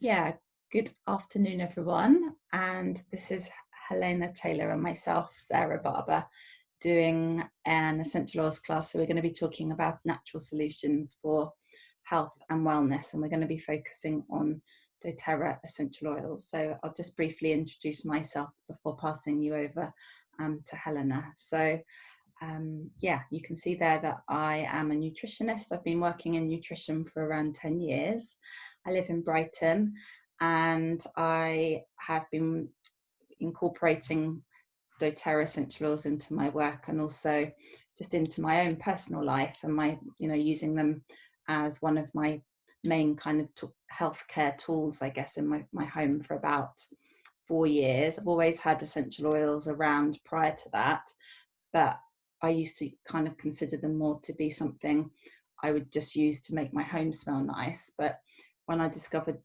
Yeah, good afternoon, everyone. And this is Helena Taylor and myself, Sarah Barber, doing an essential oils class. So we're going to be talking about natural solutions for health and wellness, and we're going to be focusing on dōTERRA essential oils. So I'll just briefly introduce myself before passing you over to Helena. So yeah, you can see there that I am a nutritionist. I've been working in nutrition for around 10 years. I live in Brighton, and I have been incorporating dōTERRA essential oils into my work and also just into my own personal life, and my, using them as one of my main kind of healthcare tools, I guess, in my home for about 4 years. I've always had essential oils around prior to that, but I used to kind of consider them more to be something I would just use to make my home smell nice. But when I discovered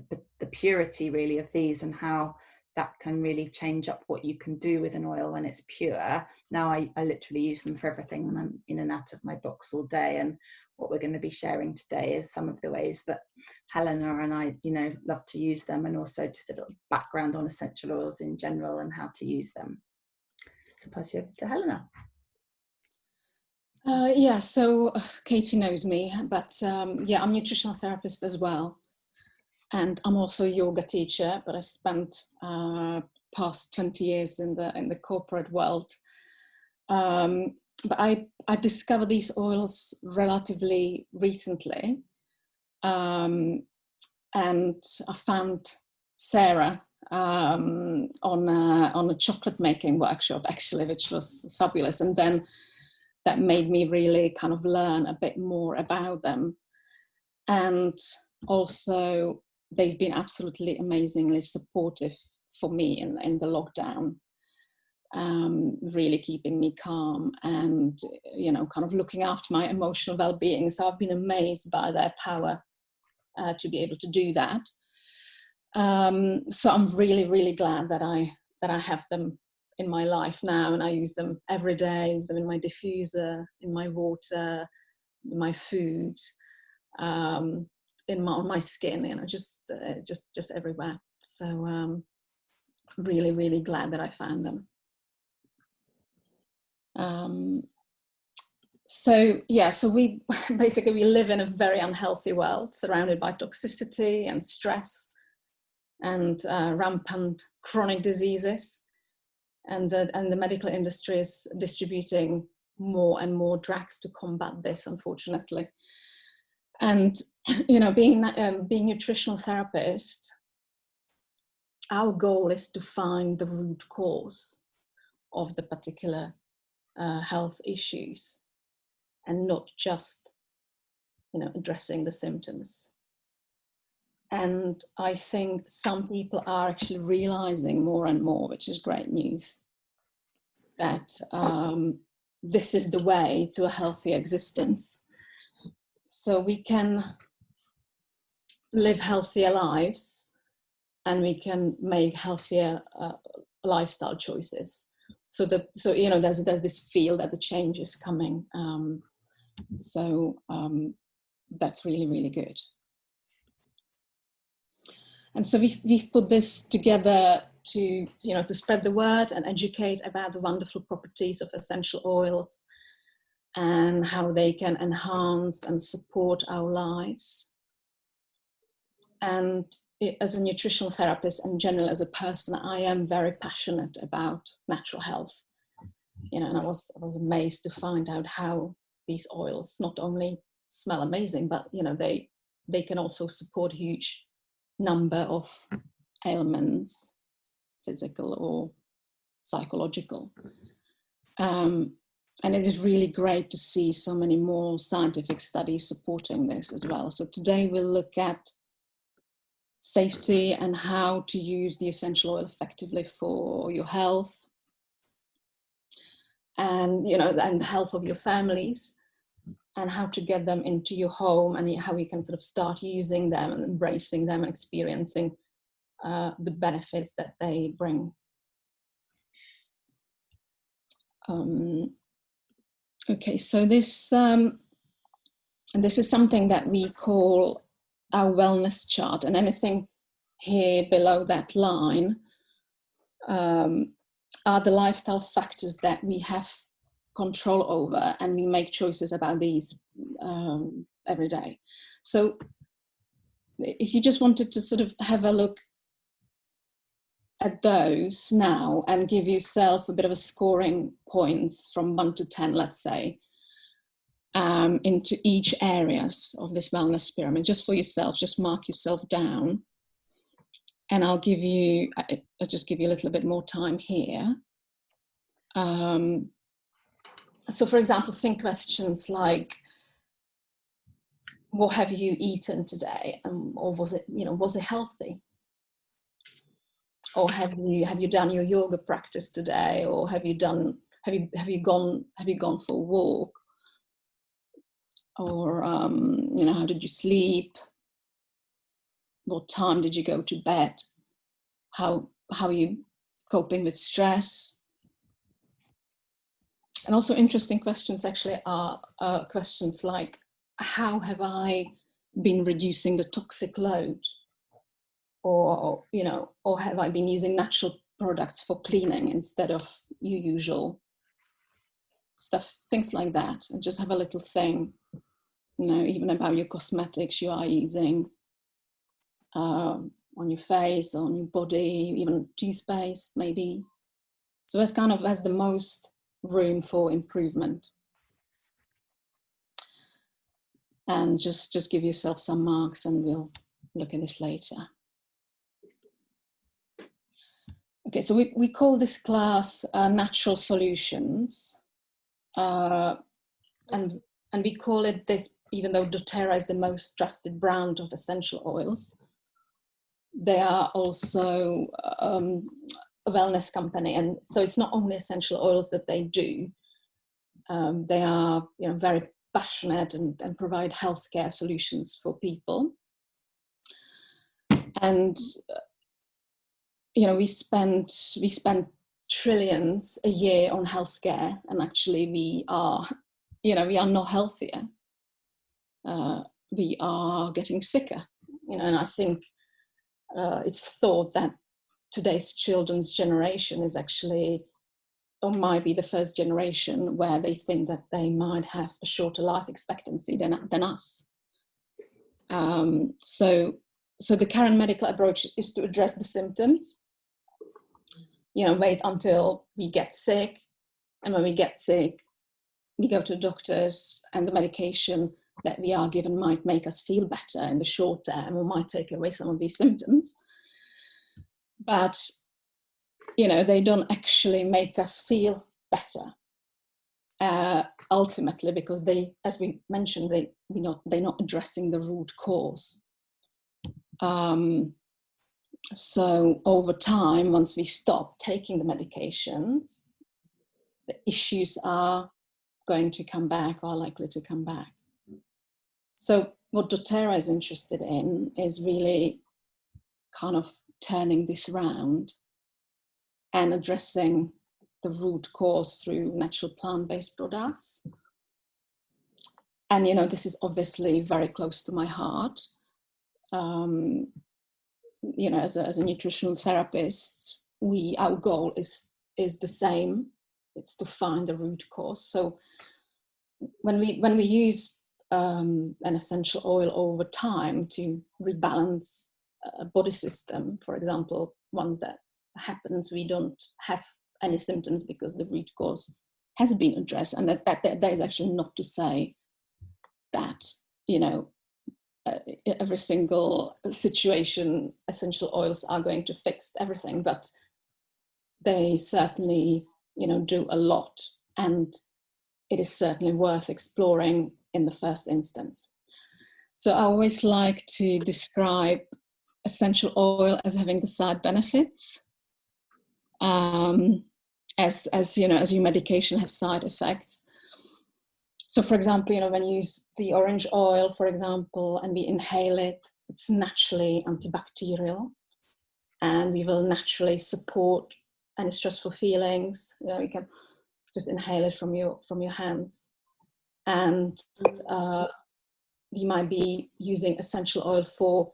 the purity really of these and how that can really change up what you can do with an oil when it's pure, now I literally use them for everything, and I'm in and out of my box all day. And what we're going to be sharing today is some of the ways that Helena and I, love to use them, and also just a little background on essential oils in general and how to use them. So pass you over to Helena. Yeah, so Katie knows me, but yeah, I'm a nutritional therapist as well. And I'm also a yoga teacher, but I spent past 20 years in the corporate world. But I discovered these oils relatively recently. And I found Sarah on a chocolate making workshop, actually, which was fabulous. And then that made me really kind of learn a bit more about them. And also, they've been absolutely amazingly supportive for me in the lockdown, really keeping me calm and, kind of looking after my emotional well-being. So I've been amazed by their power to be able to do that. So I'm really, really glad that I have them in my life now, and I use them every day. I use them in my diffuser, in my water, in my food, on my skin, just everywhere. So really, really glad that I found them. So yeah, so we basically we live in a very unhealthy world, surrounded by toxicity and stress and rampant chronic diseases. And the medical industry is distributing more and more drugs to combat this, unfortunately. And being nutritional therapist, our goal is to find the root cause of the particular health issues, and not just addressing the symptoms. And I think some people are actually realizing more and more, which is great news, that this is the way to a healthy existence. So we can live healthier lives, and we can make healthier lifestyle choices. So there's this feel that the change is coming. So that's really, really good. And so we've put this together to spread the word and educate about the wonderful properties of essential oils and how they can enhance and support our lives. And as a nutritional therapist, and generally as a person, I am very passionate about natural health. And I was amazed to find out how these oils not only smell amazing, but they can also support huge number of ailments, physical or psychological. And it is really great to see so many more scientific studies supporting this as well. So today we'll look at safety and how to use the essential oil effectively for your health, and and the health of your families, and how to get them into your home, and how you can sort of start using them and embracing them and experiencing the benefits that they bring. Okay, so this is something that we call our wellness chart, and anything here below that line are the lifestyle factors that we have control over, and we make choices about these every day. So if you just wanted to sort of have a look at those now and give yourself a bit of a scoring points from 1 to 10, let's say, into each areas of this wellness pyramid, just for yourself, just mark yourself down. And I'll just give you a little bit more time here. So for example, think questions like, what have you eaten today? Or was it healthy? Or have you done your yoga practice today? Or have you gone for a walk? Or how did you sleep? What time did you go to bed? How are you coping with stress? And also interesting questions actually are questions like, how have I been reducing the toxic load? Or have I been using natural products for cleaning instead of your usual stuff? Things like that. And just have a little thing, even about your cosmetics you are using on your face, on your body, even toothpaste maybe. So that's kind of has the most room for improvement. And just give yourself some marks, and we'll look at this later. Okay, so we call this class Natural Solutions. And we call it this, even though dōTERRA is the most trusted brand of essential oils. They are also a wellness company, and so it's not only essential oils that they do. They are very passionate and provide healthcare solutions for people. And we spend trillions a year on healthcare, and actually we are not healthier. We are getting sicker, and I think it's thought that today's children's generation is actually, or might be, the first generation where they think that they might have a shorter life expectancy than us. So the current medical approach is to address the symptoms, wait until we get sick, and when we get sick, we go to doctors, and the medication that we are given might make us feel better in the short term, or might take away some of these symptoms. But, they don't actually make us feel better, ultimately, because they, as we mentioned, they're not addressing the root cause. So over time, once we stop taking the medications, the issues are going to come back, or are likely to come back. So what dōTERRA is interested in is really kind of turning this around and addressing the root cause through natural plant-based products. And this is obviously very close to my heart. As a nutritional therapist, our goal is the same. It's to find the root cause. So when we use an essential oil over time to rebalance a body system, for example, once that happens, we don't have any symptoms because the root cause has been addressed. And that is actually not to say that every single situation essential oils are going to fix everything, but they certainly do a lot, and it is certainly worth exploring in the first instance. So I always like to describe essential oil as having the side benefits, as your medication have side effects. So for example, when you use the orange oil, for example, and we inhale it, it's naturally antibacterial, and we will naturally support any stressful feelings. You can just inhale it from your hands. And you might be using essential oil for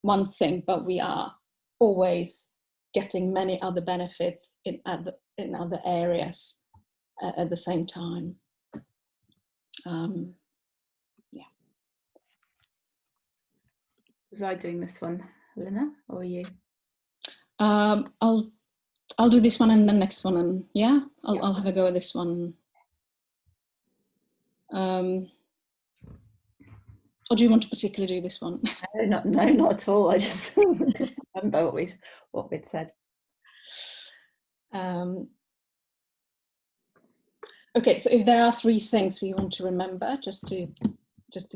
one thing, but we are always getting many other benefits in other areas at the same time. Yeah. Was I doing this one, Helena, or you? I'll do this one and the next one, and yeah, I'll have a go at this one. Or do you want to particularly do this one? No, not at all. I just remember what we'd said. Okay, so if there are 3 things we want to remember, just to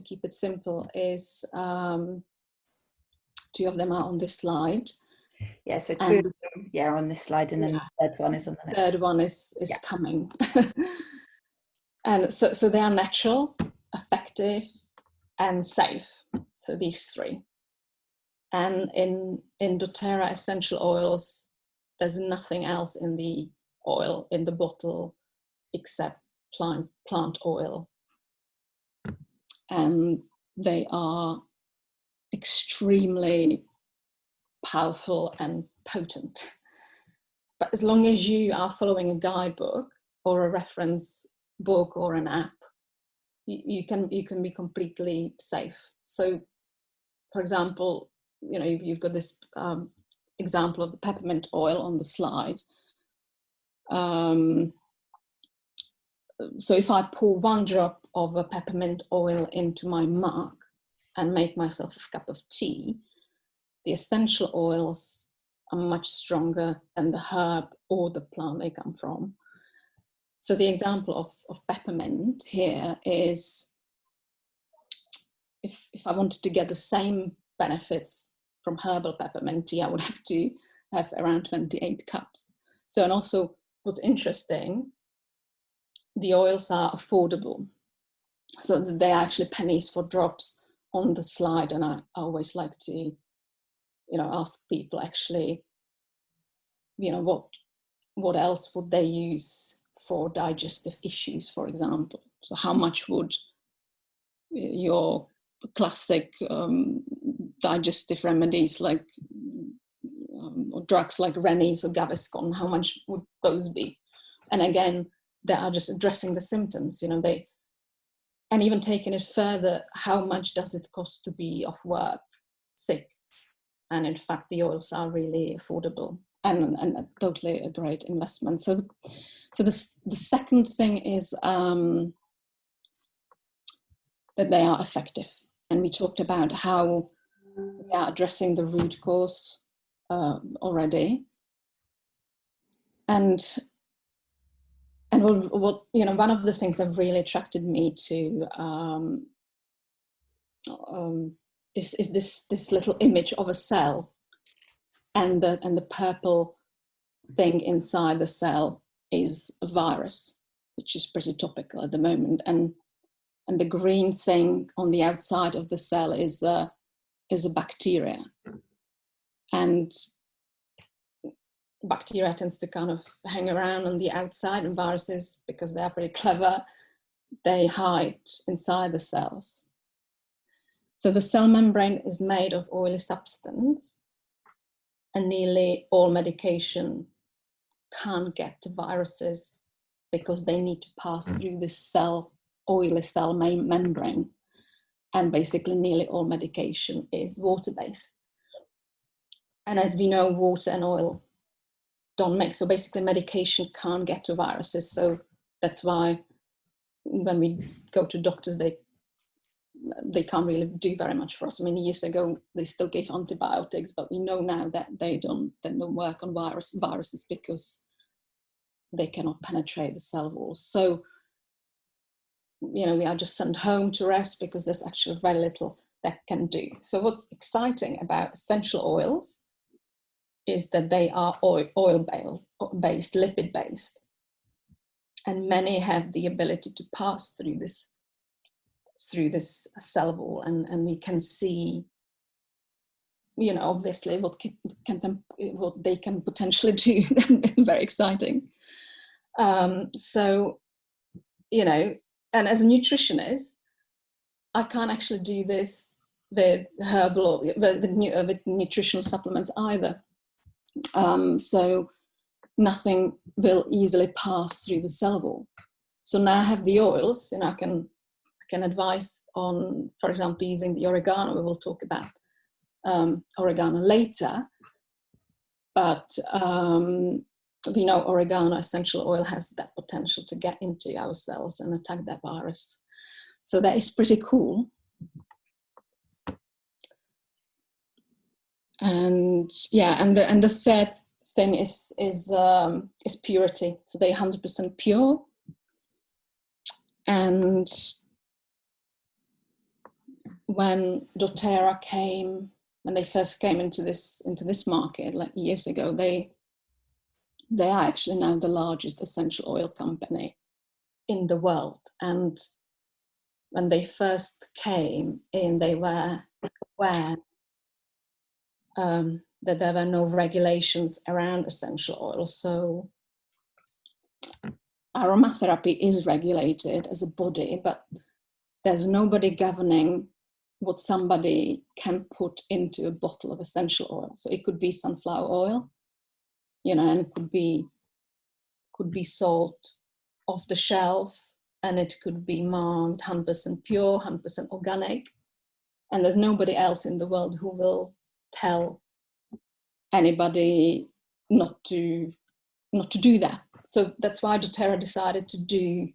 keep it simple, is 2 of them are on this slide. Yeah, so 2 of them, on this slide, and then the third one is on the next. Third one is coming. And so they are natural, effective, and safe. So these 3. And in dōTERRA essential oils, there's nothing else in the oil, in the bottle, except plant oil. And they are extremely powerful and potent. But as long as you are following a guidebook or a reference book or an app, you can be completely safe. So, for example, you've got this example of the peppermint oil on the slide. So if I pour 1 drop of a peppermint oil into my mug and make myself a cup of tea, the essential oils are much stronger than the herb or the plant they come from. So the example of peppermint here is, if I wanted to get the same benefits from herbal peppermint tea, I would have to have around 28 cups. So, and also what's interesting, the oils are affordable. So they are actually pennies for drops on the slide. And I always like to, ask people actually, what else would they use for digestive issues, for example? So how much would your classic digestive remedies like or drugs like Rennies or Gaviscon, how much would those be? And again, they are just addressing the symptoms, and even taking it further, how much does it cost to be off work, sick? And in fact, the oils are really affordable and totally a great investment. So the second thing is that they are effective. And we talked about how we are addressing the root cause already. And what one of the things that really attracted me to is this little image of a cell, and the purple thing inside the cell is a virus, which is pretty topical at the moment, and the green thing on the outside of the cell is a bacteria, and bacteria tends to kind of hang around on the outside, and viruses, because they are pretty clever, they hide inside the cells. So the cell membrane is made of oily substance, and nearly all medication can't get to viruses because they need to pass through this oily cell membrane. And basically nearly all medication is water-based. And as we know, water and oil don't mix. So basically medication can't get to viruses. So that's why when we go to doctors, they can't really do very much for us. I mean, years ago, they still gave antibiotics, but we know now that they don't work on viruses because they cannot penetrate the cell walls. So, we are just sent home to rest because there's actually very little that can do. So what's exciting about essential oils is that they are oil-based, lipid-based. And many have the ability to pass through this cell wall, and we can see, obviously what they can potentially do. Very exciting. So, and as a nutritionist, I can't actually do this with herbal or with nutritional supplements either. So nothing will easily pass through the cell wall. So now I have the oils, and I can advise on, for example, using the oregano. We will talk about oregano later, but we know oregano essential oil has that potential to get into our cells and attack that virus. So that is pretty cool. And yeah, and the third thing is purity. So they're 100% pure. And when dōTERRA came, when they first came into this market like years ago, they are actually now the largest essential oil company in the world. And when they first came in, they were aware that there were no regulations around essential oils. So aromatherapy is regulated as a body, but there's nobody governing what somebody can put into a bottle of essential oil. So it could be sunflower oil, and it could be sold off the shelf, and it could be marked 100% pure, 100% organic. And there's nobody else in the world who will tell anybody not to do that. So that's why dōTERRA decided to do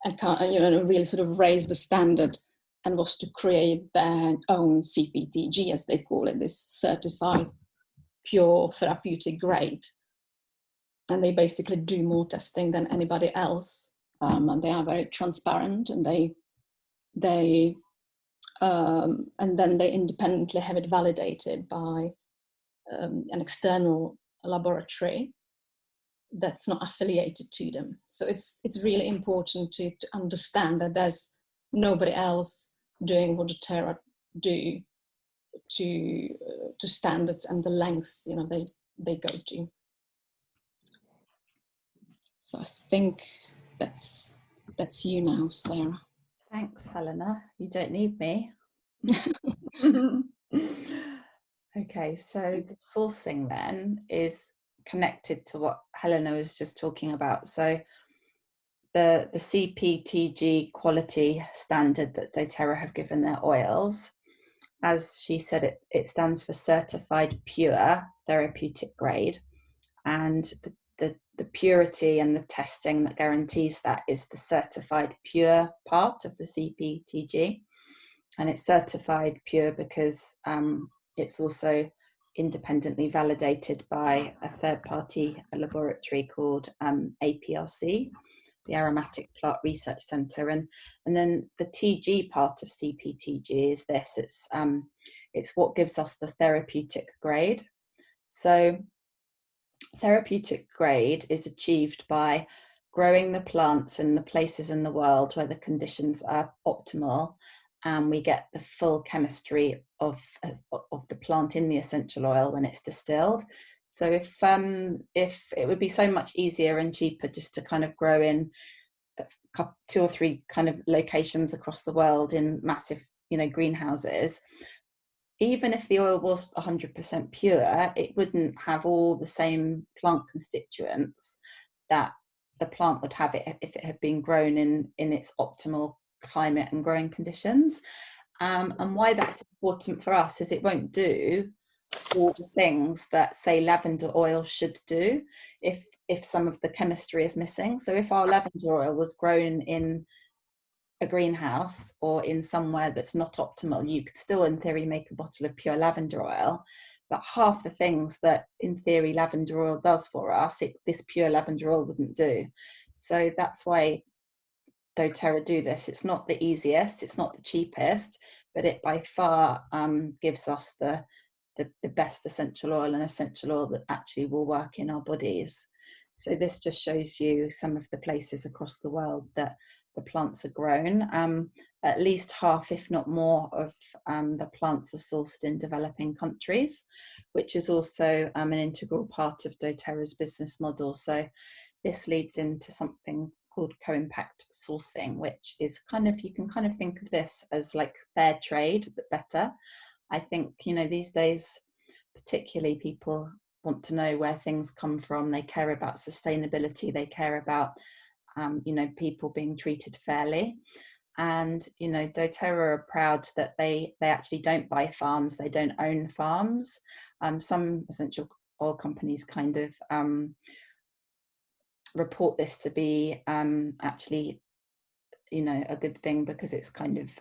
and really sort of raise the standard, and was to create their own CPTG, as they call it, this certified pure therapeutic grade. And they basically do more testing than anybody else, and they are very transparent, and they and then they independently have it validated by an external laboratory that's not affiliated to them. So it's really important to understand that there's nobody else doing what dōTERRA do to standards and the lengths they go to. So I think that's you now, Sarah. Thanks, Helena. You don't need me. Okay, so the sourcing then is connected to what Helena was just talking about. So the CPTG quality standard that dōTERRA have given their oils, as she said, it stands for certified pure therapeutic grade, and the purity and the testing that guarantees that is the certified pure part of the CPTG. And it's certified pure because it's also independently validated by a third-party laboratory called APRC, the Aromatic Plant Research Centre. And then the TG part of CPTG is this: it's what gives us the therapeutic grade. So therapeutic grade is achieved by growing the plants in the places in the world where the conditions are optimal, and we get the full chemistry of the plant in the essential oil when it's distilled. So if it would be so much easier and cheaper just to kind of grow in 2 or 3 kind of locations across the world in massive, greenhouses, even if the oil was 100% pure, it wouldn't have all the same plant constituents that the plant would have if it had been grown in its optimal climate and growing conditions. And why that's important for us is it won't do all the things that, say, lavender oil should do if some of the chemistry is missing. So if our lavender oil was grown in a greenhouse or in somewhere that's not optimal, you could still in theory make a bottle of pure lavender oil, but half the things that in theory lavender oil does for us, this pure lavender oil wouldn't do. So that's why dōTERRA do this. It's not the easiest, it's not the cheapest, but it by far gives us the best essential oil, and essential oil that actually will work in our bodies. So this just shows you some of the places across the world that the plants are grown. At least half, if not more, of the plants are sourced in developing countries, which is also an integral part of dōTERRA's business model. So this leads into something called co-impact sourcing, which is kind of, you can kind of think of this as like fair trade, but better. I think, you know, these days, particularly, people want to know where things come from. They care about sustainability. They care about, you know, people being treated fairly. And, you know, dōTERRA are proud that they actually don't buy farms. They don't own farms. Some essential oil companies kind of report this to be actually, you know, a good thing, because it's kind of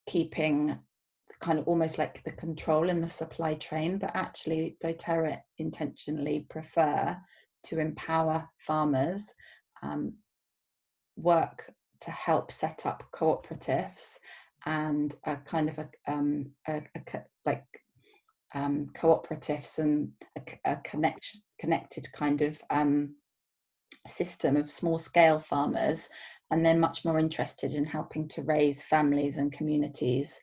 keeping kind of almost like the control in the supply chain. But actually dōTERRA intentionally prefer to empower farmers, work to help set up cooperatives and a kind of cooperatives and a connected kind of system of small scale farmers, and they're much more interested in helping to raise families and communities,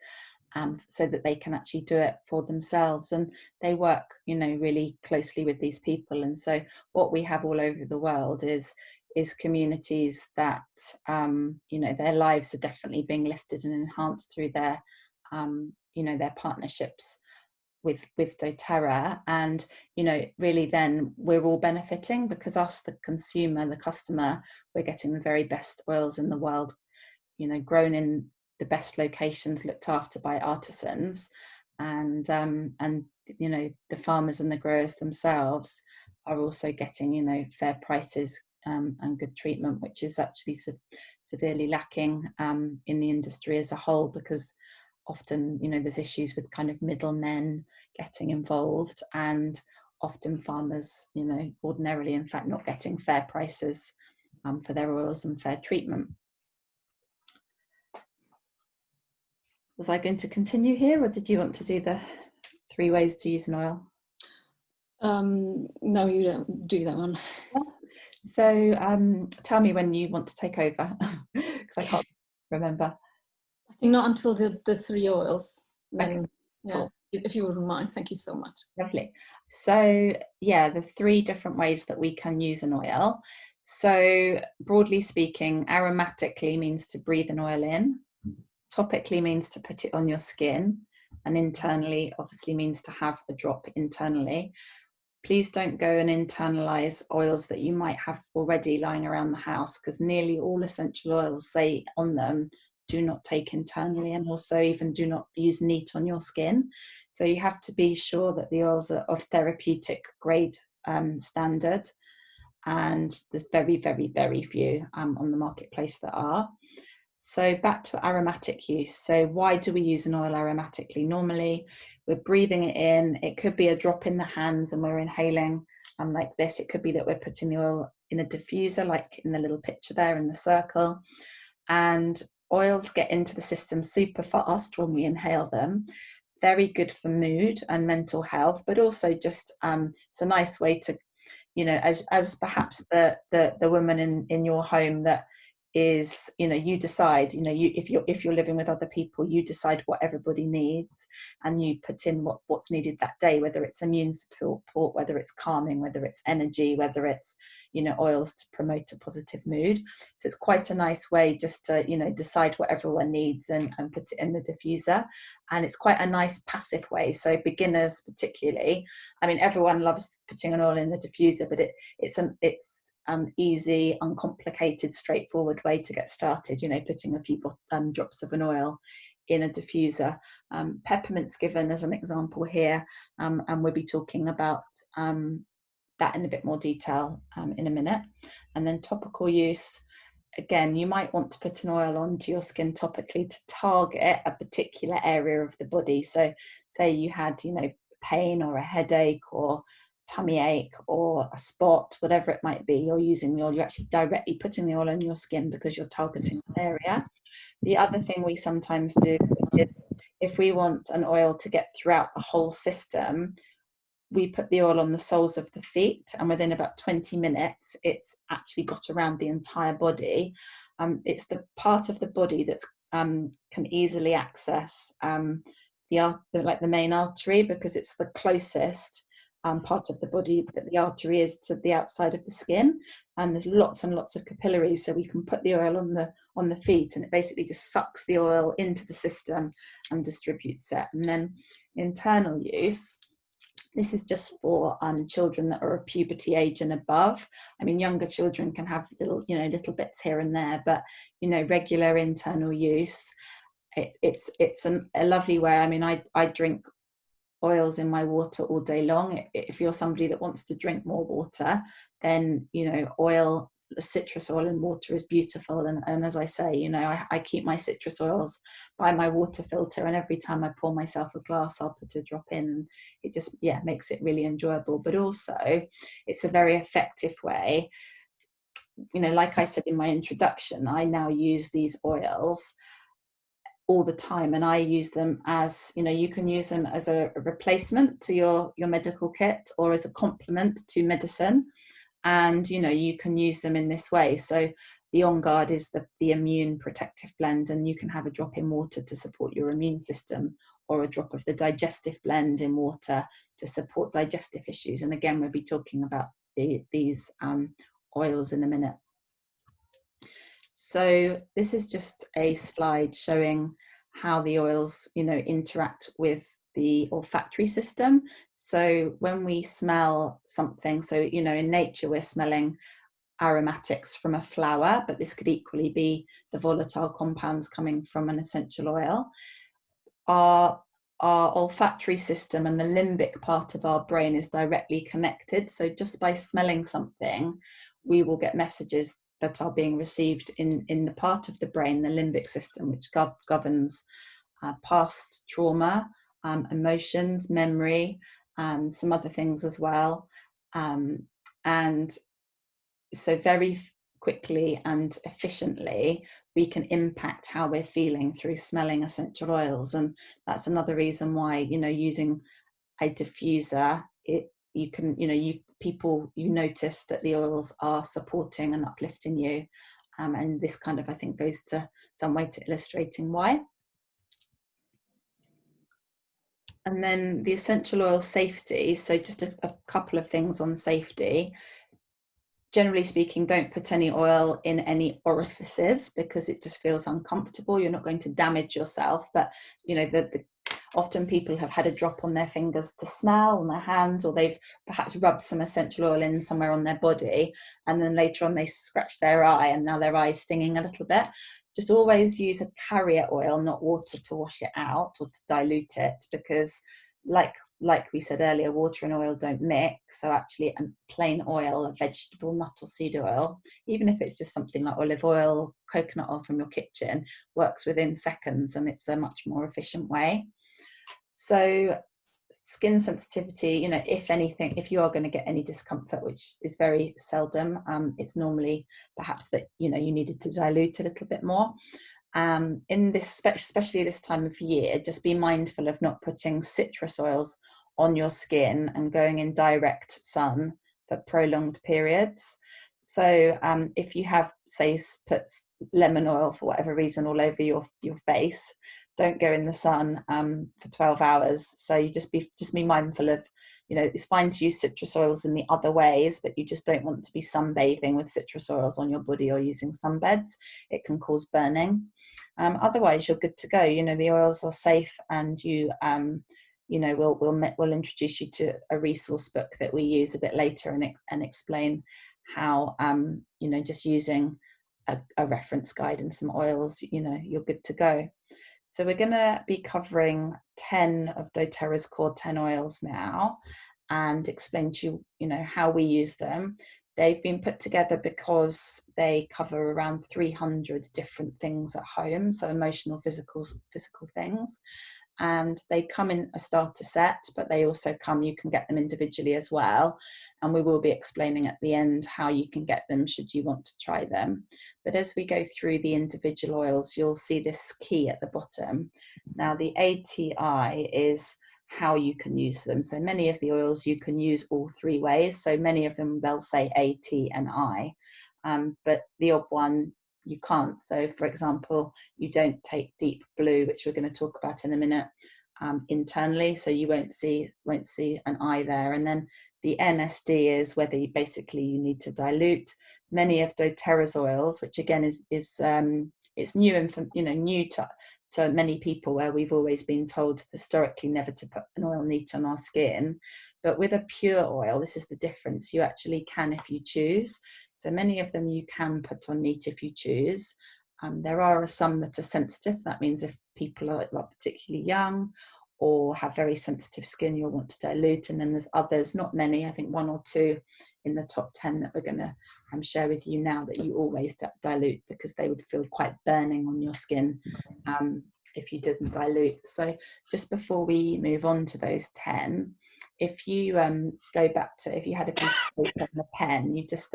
so that they can actually do it for themselves. And they work, you know, really closely with these people. And so what we have all over the world is communities that, you know, their lives are definitely being lifted and enhanced through their, you know, their partnerships with dōTERRA. And, you know, really then we're all benefiting, because us, the consumer, the customer, we're getting the very best oils in the world, you know, grown in the best locations, looked after by artisans. And you know, the farmers and the growers themselves are also getting, you know, fair prices and good treatment, which is actually severely lacking in the industry as a whole, because often, you know, there's issues with kind of middlemen getting involved, and often farmers, you know, ordinarily in fact not getting fair prices for their oils and fair treatment. Was I going to continue here, or did you want to do the 3 ways to use an oil? No, you don't do that one. So tell me when you want to take over, because I can't remember. I think not until the 3 oils. Then, Okay, yeah, cool. if you wouldn't mind, thank you so much. Lovely. So yeah, the 3 different ways that we can use an oil. So broadly speaking, aromatically means to breathe an oil in, topically means to put it on your skin, and internally obviously means to have a drop internally. Please don't go and internalize oils that you might have already lying around the house, because nearly all essential oils say on them, do not take internally, and also even do not use neat on your skin. So you have to be sure that the oils are of therapeutic grade standard, and there's very, very, very few on the marketplace that are. So back to aromatic use. So why do we use an oil aromatically? Normally we're breathing it in. It could be a drop in the hands and we're inhaling like this. It could be that we're putting the oil in a diffuser, like in the little picture there in the circle. And oils get into the system super fast when we inhale them. Very good for mood and mental health, but also just it's a nice way to, you know, as perhaps the woman in your home that is, you know, you decide, you know, you if you're living with other people, you decide what everybody needs, and you put in what's needed that day, whether it's immune support, whether it's calming, whether it's energy, whether it's, you know, oils to promote a positive mood. So it's quite a nice way just to, you know, decide what everyone needs and put it in the diffuser. And it's quite a nice passive way. So beginners particularly, I mean, everyone loves putting an oil in the diffuser, but it's easy, uncomplicated, straightforward way to get started, you know, putting a few drops of an oil in a diffuser. Peppermint's given as an example here, and we'll be talking about that in a bit more detail in a minute. And then topical use, again, you might want to put an oil onto your skin topically to target a particular area of the body. So say you had, you know, pain or a headache or tummy ache or a spot, whatever it might be, you're using the oil, you're actually directly putting the oil on your skin because you're targeting an area. The other thing we sometimes do is, if we want an oil to get throughout the whole system, we put the oil on the soles of the feet, and within about 20 minutes it's actually got around the entire body. It's the part of the body that's can easily access the main artery, because it's the closest part of the body that the artery is to the outside of the skin, and there's lots and lots of capillaries, so we can put the oil on the feet, and it basically just sucks the oil into the system and distributes it. And then internal use, this is just for children that are of puberty age and above. I mean, younger children can have little bits here and there, but regular internal use. It's a lovely way. I mean, I drink oils in my water all day long. If you're somebody that wants to drink more water, then oil, citrus oil and water is beautiful. And as I say, I keep my citrus oils by my water filter, and every time I pour myself a glass, I'll put a drop in, and it just makes it really enjoyable. But also it's a very effective way. Like I said in my introduction, I now use these oils all the time, and I use them as you can use them as a replacement to your medical kit, or as a complement to medicine, and you can use them in this way. So the On Guard is the immune protective blend, and you can have a drop in water to support your immune system, or a drop of the digestive blend in water to support digestive issues. And again, we'll be talking about these oils in a minute. So this is just a slide showing how the oils, interact with the olfactory system. So when we smell something, so, in nature, we're smelling aromatics from a flower, but this could equally be the volatile compounds coming from an essential oil. Our olfactory system and the limbic part of our brain is directly connected. So just by smelling something, we will get messages that are being received in the part of the brain, the limbic system, which governs past trauma, emotions, memory, some other things as well. And so very quickly and efficiently, we can impact how we're feeling through smelling essential oils. And that's another reason why, using a diffuser, you notice that the oils are supporting and uplifting you. And this kind of, I think, goes to some way to illustrating why. And then the essential oil safety. So just a couple of things on safety. Generally speaking, don't put any oil in any orifices, because it just feels uncomfortable. You're not going to damage yourself, but often people have had a drop on their fingers to smell, on their hands, or they've perhaps rubbed some essential oil in somewhere on their body, and then later on they scratch their eye, and now their eye's stinging a little bit. Just always use a carrier oil, not water, to wash it out or to dilute it, because like we said earlier, water and oil don't mix. So actually, a plain oil, a vegetable, nut or seed oil, even if it's just something like olive oil or coconut oil from your kitchen, works within seconds, and it's a much more efficient way. So skin sensitivity, if anything, if you are going to get any discomfort, which is very seldom, it's normally perhaps that you needed to dilute a little bit more. In this, especially this time of year, just be mindful of not putting citrus oils on your skin and going in direct sun for prolonged periods. So if you have, say, put lemon oil for whatever reason all over your face, don't go in the sun for 12 hours. So you just be mindful of, it's fine to use citrus oils in the other ways, but you just don't want to be sunbathing with citrus oils on your body or using sunbeds. It can cause burning. Otherwise, you're good to go. The oils are safe, and we'll introduce you to a resource book that we use a bit later, and explain how, just using a reference guide and some oils, you're good to go. So we're going to be covering 10 of dōTERRA's core 10 oils now, and explain to you, how we use them. They've been put together because they cover around 300 different things at home, so emotional, physical things. And they come in a starter set, but they also you can get them individually as well. And we will be explaining at the end how you can get them should you want to try them. But as we go through the individual oils, you'll see this key at the bottom. Now, the ATI is how you can use them. So many of the oils you can use all three ways. So many of them, they'll say AT and I, but the odd one, you can't. So for example, you don't take deep blue, which we're going to talk about in a minute, internally, so you won't see an eye there. And then the NSD is whether you need to dilute. Many of dōTERRA's oils, which again is it's new and new to many people, where we've always been told historically never to put an oil neat on our skin. But with a pure oil, this is the difference. You actually can if you choose. So many of them you can put on neat if you choose. There are some that are sensitive. That means if people are particularly young or have very sensitive skin, you'll want to dilute. And then there's others, not many, I think 1 or 2 in the top 10 that we're going to share with you now, that you always dilute, because they would feel quite burning on your skin if you didn't dilute. So just before we move on to those 10, if you go back to, if you had a piece of paper and a pen, you just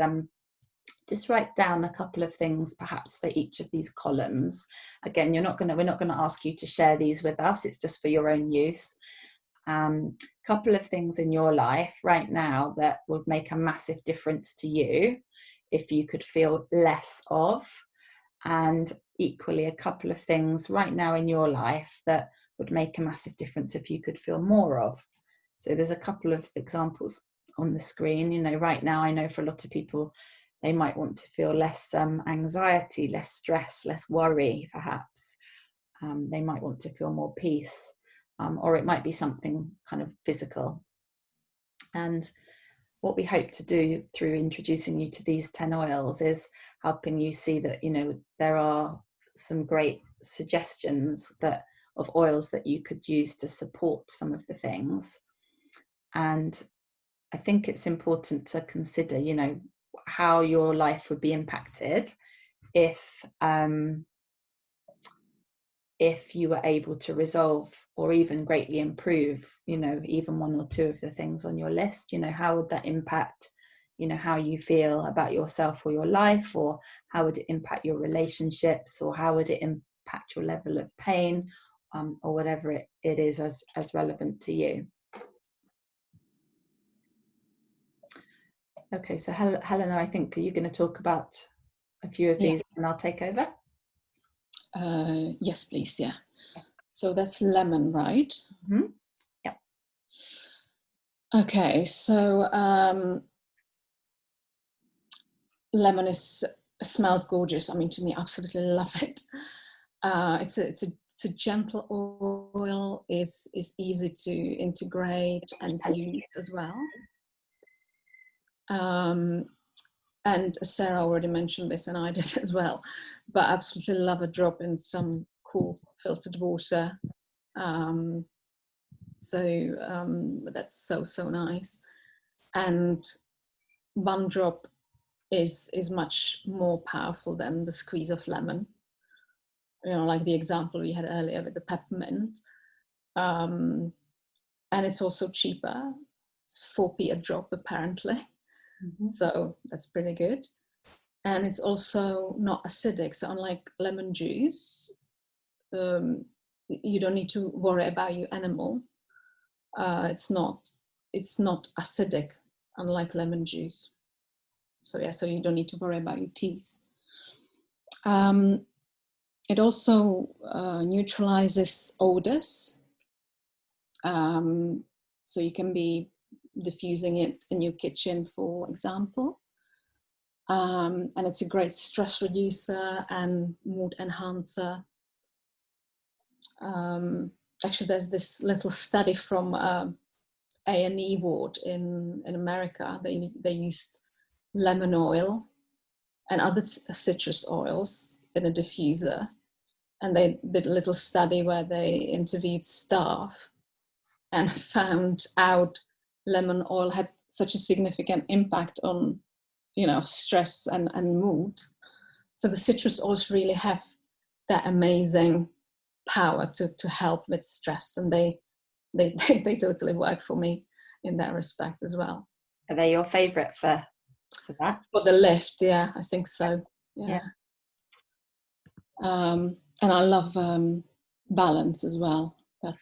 write down a couple of things perhaps for each of these columns. Again, we're not going to ask you to share these with us. It's just for your own use. Couple of things in your life right now that would make a massive difference to you if you could feel less of, and equally a couple of things right now in your life that would make a massive difference if you could feel more of. So there's a couple of examples on the screen. Right now, I know for a lot of people, they might want to feel less anxiety, less stress, less worry, perhaps. They might want to feel more peace, or it might be something kind of physical. And what we hope to do through introducing you to these 10 oils is helping you see that, there are some great suggestions of oils that you could use to support some of the things. And I think it's important to consider, how your life would be impacted if you were able to resolve or even greatly improve, even 1 or 2 of the things on your list. How would that impact, how you feel about yourself or your life, or how would it impact your relationships, or how would it impact your level of pain, or whatever it is as relevant to you. Okay, so Helena, I think, are you going to talk about a few of these and I'll take over? Yes, please, yeah. So that's lemon, right? Mm-hmm. Yeah. Okay, so lemon smells gorgeous. I mean, to me, I absolutely love it. It's a gentle oil, is easy to integrate and use as well. And Sarah already mentioned this, and I did as well, but I absolutely love a drop in some cool filtered water. That's so nice. And 1 drop is much more powerful than the squeeze of lemon. Like the example we had earlier with the peppermint. And it's also cheaper. It's 4p a drop, apparently. Mm-hmm. So that's pretty good. And it's also not acidic. So unlike lemon juice, you don't need to worry about your animal. It's not acidic, unlike lemon juice. So yeah, so you don't need to worry about your teeth. It also neutralizes odors. So you can be diffusing it in your kitchen, for example. And it's a great stress reducer and mood enhancer. Actually, there's this little study from A&E ward in America. They used lemon oil and other citrus oils in a diffuser, and they did a little study where they interviewed staff and found out lemon oil had such a significant impact on, stress and mood. So the citrus oils really have that amazing power to help with stress, and they totally work for me in that respect as well. Are they your favorite for that? For the lift, yeah, I think so. Yeah. And I love balance as well. But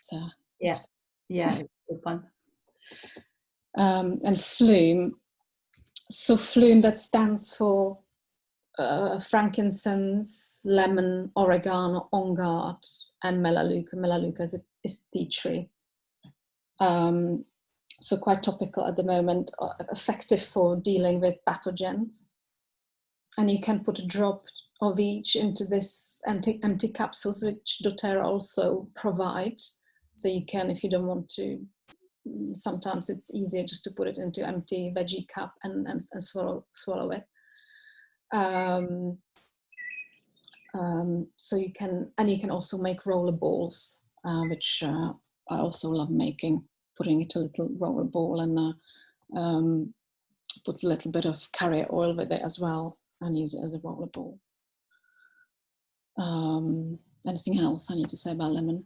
yeah, good one. And Flume. So Flume, that stands for frankincense, lemon, oregano, on guard, and melaleuca. Melaleuca tea tree. So quite topical at the moment, effective for dealing with pathogens. And you can put a drop of each into this empty capsules, which dōTERRA also provides. So you can, if you don't want to, sometimes it's easier just to put it into empty veggie cup and swallow it. So you can also make roller balls, which I also love making, putting it a little roller ball and put a little bit of carrier oil with it as well and use it as a roller ball. Anything else I need to say about lemon?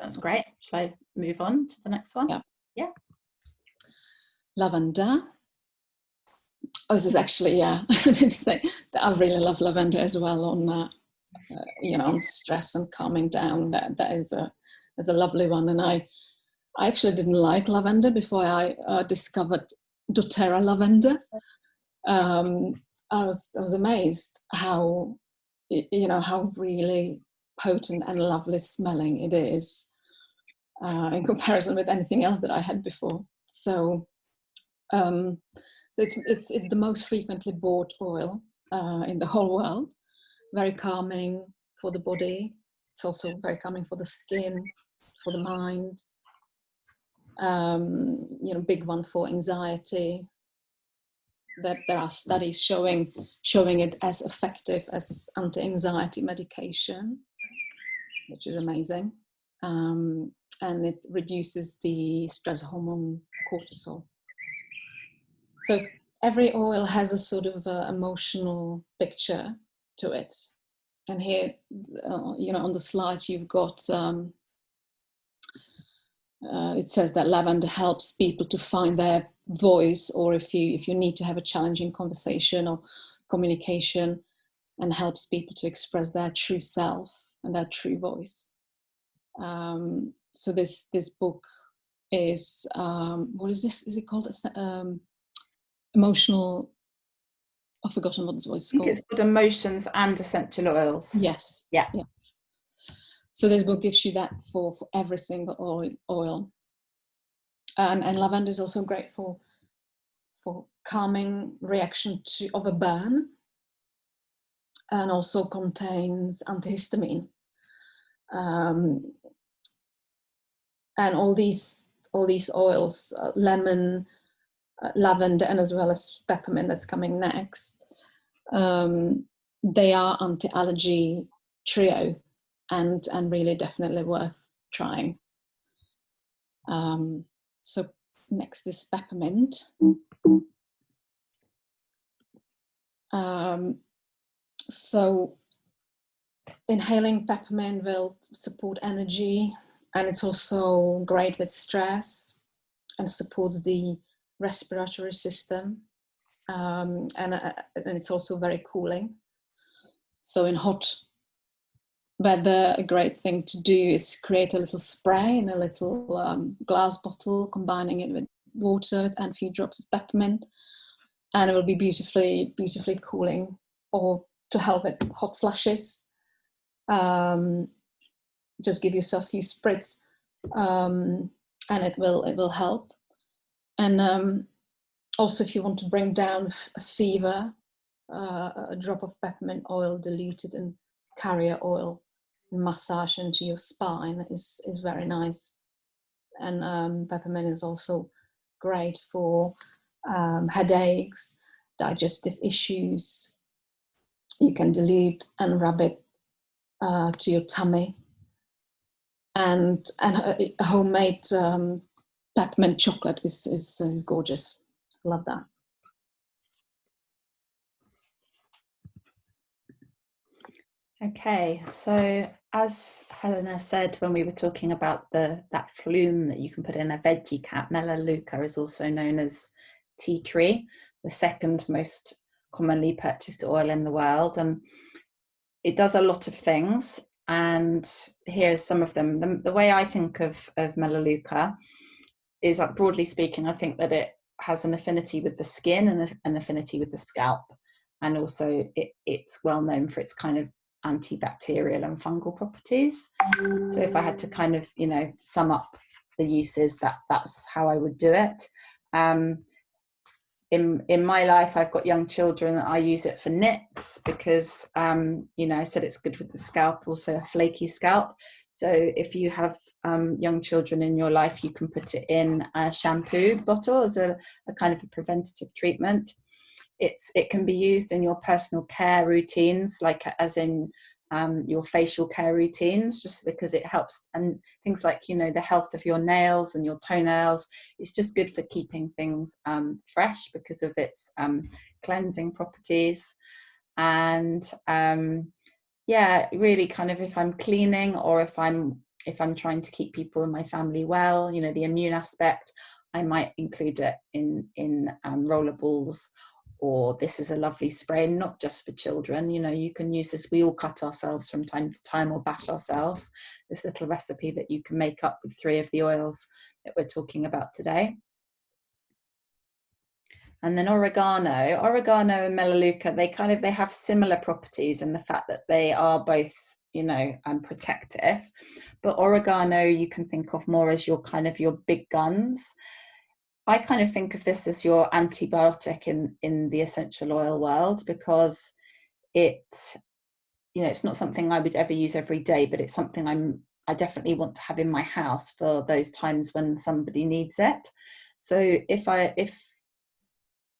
That's great. Shall I move on to the next one? Yeah. Lavender. Oh, this is actually, yeah, I need to say that I really love lavender as well on, on stress and calming down. That is a lovely one. And I actually didn't like lavender before I discovered dōTERRA lavender. I was amazed how, how really potent and lovely smelling it is in comparison with anything else that I had before. So, it's the most frequently bought oil in the whole world. Very calming for the body. It's also very calming for the skin, for the mind. Big one for anxiety. That there are studies showing it as effective as anti-anxiety medication, which is amazing. And it reduces the stress hormone cortisol. So every oil has a sort of emotional picture to it. And here, on the slide, you've got, it says that lavender helps people to find their voice, or if you need to have a challenging conversation or communication, and helps people to express their true self and their true voice. So this book is, what is this? Is it called? Emotional, I've forgotten what it's called. It's called Emotions and Essential Oils. Yes. Yeah. Yes. So this book gives you that for every single oil. And lavender is also great for calming reaction of a burn, and also contains antihistamine. And all these oils, lemon, lavender, and as well as peppermint that's coming next, they are anti-allergy trio, and really definitely worth trying. So next is peppermint. So inhaling peppermint will support energy, and it's also great with stress, and supports the respiratory system, and it's also very cooling. So in hot weather, a great thing to do is create a little spray in a little glass bottle, combining it with water and a few drops of peppermint, and it will be beautifully cooling, or to help with hot flushes. Just give yourself a few spritz, and it will help. And also, if you want to bring down a fever, a drop of peppermint oil diluted in carrier oil, massage into your spine is very nice. And peppermint is also great for headaches, digestive issues. You can dilute and rub it to your tummy. And homemade peppermint chocolate is gorgeous. Love that. Okay, so as Helena said when we were talking about that flume that you can put in a veggie cap, Melaleuca is also known as tea tree, the second most commonly purchased oil in the world, and it does a lot of things. And here's some of them. The way I think of Melaleuca is, like, broadly speaking, I think that it has an affinity with the skin and an affinity with the scalp, and also it's well known for its kind of antibacterial and fungal properties. So if I had to kind of, sum up the uses, that's how I would do it. In my life, I've got young children. I use it for knits because, I said it's good with the scalp, also a flaky scalp. So if you have young children in your life, you can put it in a shampoo bottle as a kind of a preventative treatment. It can be used in your personal care routines, like as in your facial care routines, just because it helps, and things like the health of your nails and your toenails. It's just good for keeping things fresh because of its cleansing properties. And really kind of if I'm cleaning, or if I'm trying to keep people in my family well, the immune aspect, I might include it in rollerballs. Or this is a lovely spray, not just for children. You can use this. We all cut ourselves from time to time, or bash ourselves. This little recipe that you can make up with 3 of the oils that we're talking about today. And then oregano and melaleuca, they have similar properties in the fact that they are both, protective. But oregano you can think of more as your big guns. I kind of think of this as your antibiotic in the essential oil world, because it's not something I would ever use every day, but it's something I definitely want to have in my house for those times when somebody needs it. So if I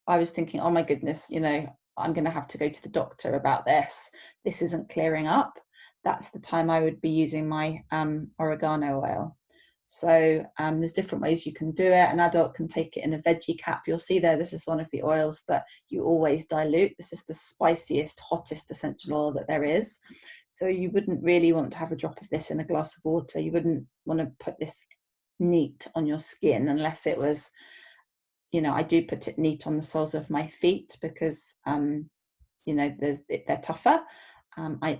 was thinking, oh my goodness, I'm going to have to go to the doctor about this isn't clearing up, that's the time I would be using my oregano oil. So there's different ways you can do it. An adult can take it in a veggie cap. You'll see there, this is one of the oils that you always dilute. This is the spiciest, hottest essential oil that there is. So you wouldn't really want to have a drop of this in a glass of water. You wouldn't want to put this neat on your skin unless it was, I do put it neat on the soles of my feet because, they're tougher.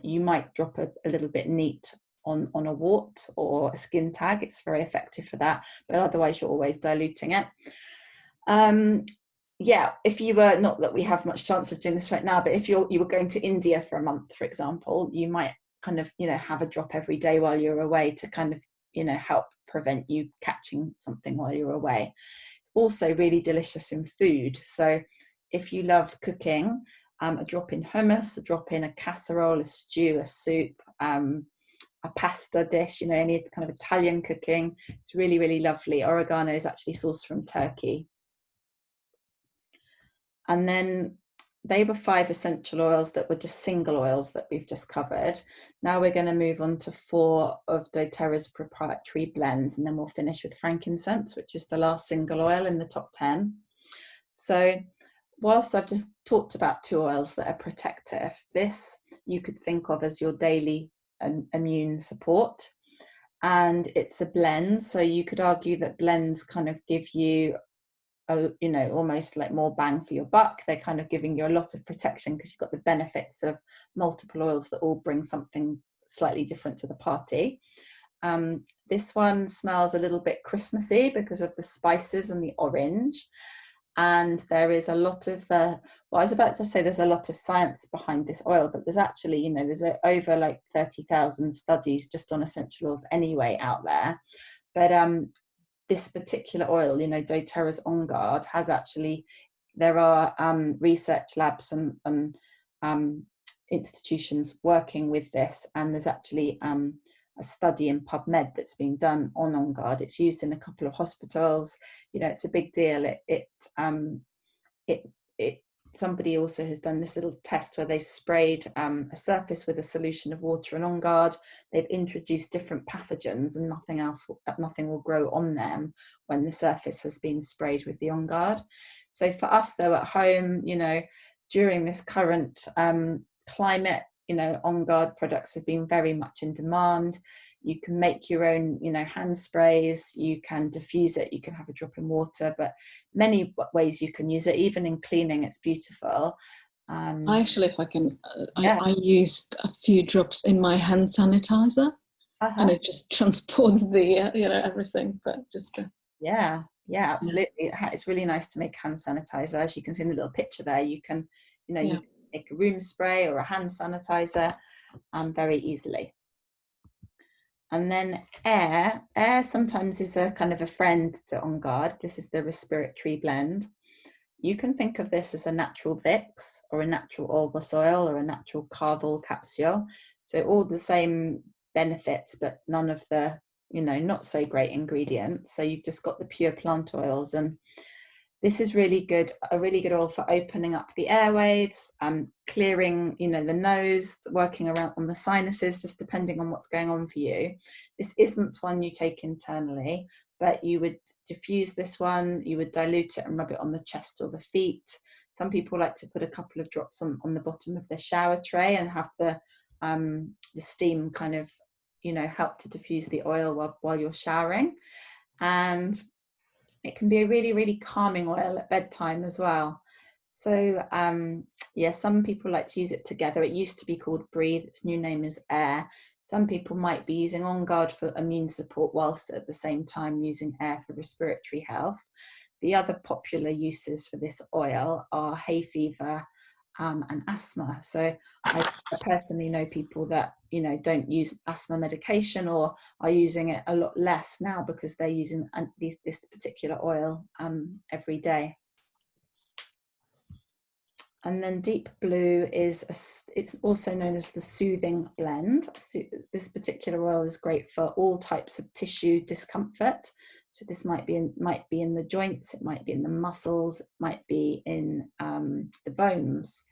You might drop a little bit neat on a wart or a skin tag. It's very effective for that, but otherwise you're always diluting it. If you were, not that we have much chance of doing this right now, but if you were going to India for a month, for example, you might kind of have a drop every day while you're away to kind of help prevent you catching something while you're away. It's also really delicious in food. So if you love cooking, a drop in hummus, a drop in a casserole, a stew, a soup, a pasta dish, any kind of Italian cooking. It's really, really lovely. Oregano is actually sourced from Turkey. And then they were 5 essential oils that were just single oils that we've just covered. Now we're going to move on to 4 of doTERRA's proprietary blends, and then we'll finish with frankincense, which is the last single oil in the top 10. So whilst I've just talked about 2 oils that are protective, this you could think of as your daily immune support, and it's a blend. So you could argue that blends kind of give you almost like more bang for your buck. They're kind of giving you a lot of protection because you've got the benefits of multiple oils that all bring something slightly different to the party. This one smells a little bit Christmassy because of the spices and the orange. And there is a lot of, I was about to say there's a lot of science behind this oil, but there's actually, there's over like 30,000 studies just on essential oils anyway out there. But this particular oil, doTERRA's On Guard, has actually, there are research labs and institutions working with this, and there's actually a study in PubMed that's been done on Guard. It's used in a couple of hospitals. It's a big deal. Somebody also has done this little test where they've sprayed a surface with a solution of water and On Guard. They've introduced different pathogens, and nothing will grow on them when the surface has been sprayed with the On Guard. So for us, though, at home, during this current climate, On Guard products have been very much in demand. You can make your own, hand sprays, you can diffuse it, you can have a drop in water, but many ways you can use it. Even in cleaning, it's beautiful. I actually, if I can, I used a few drops in my hand sanitizer, and it just transports the, everything, but just... Yeah, absolutely. It's really nice to make hand sanitizer. As you can see in the little picture there, you can, you make a room spray or a hand sanitizer very easily. And then air sometimes is a kind of a friend to On Guard. This is the respiratory blend. You can think of this as a natural Vicks or a natural Olbas oil or a natural Carvel capsule. So all the same benefits, but none of the, not so great ingredients. So you've just got the pure plant oils, and this is really good, a really good oil for opening up the airways, clearing, the nose, working around on the sinuses, just depending on what's going on for you. This isn't one you take internally, but you would diffuse this one, you would dilute it and rub it on the chest or the feet. Some people like to put a couple of drops on the bottom of their shower tray and have the steam kind of, help to diffuse the oil while you're showering. And it can be a really, really calming oil at bedtime as well. So yeah, some people like to use it together. It used to be called Breathe. Its new name is Air. Some people might be using On Guard for immune support whilst at the same time using Air for respiratory health. The other popular uses for this oil are hay fever and asthma. So I personally know people that, don't use asthma medication or are using it a lot less now because they're using this particular oil every day. And then Deep Blue it's also known as the Soothing Blend. So this particular oil is great for all types of tissue discomfort. So this might be in the joints, it might be in the muscles, it might be in the bones.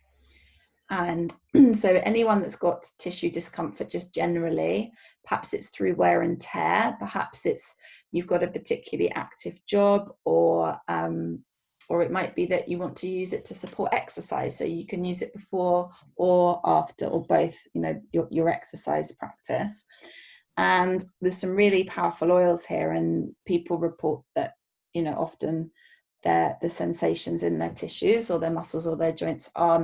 And so anyone that's got tissue discomfort just generally, perhaps it's through wear and tear, perhaps it's you've got a particularly active job, or it might be that you want to use it to support exercise. So you can use it before or after or both, your exercise practice. And there's some really powerful oils here, and people report that, often the sensations in their tissues or their muscles or their joints are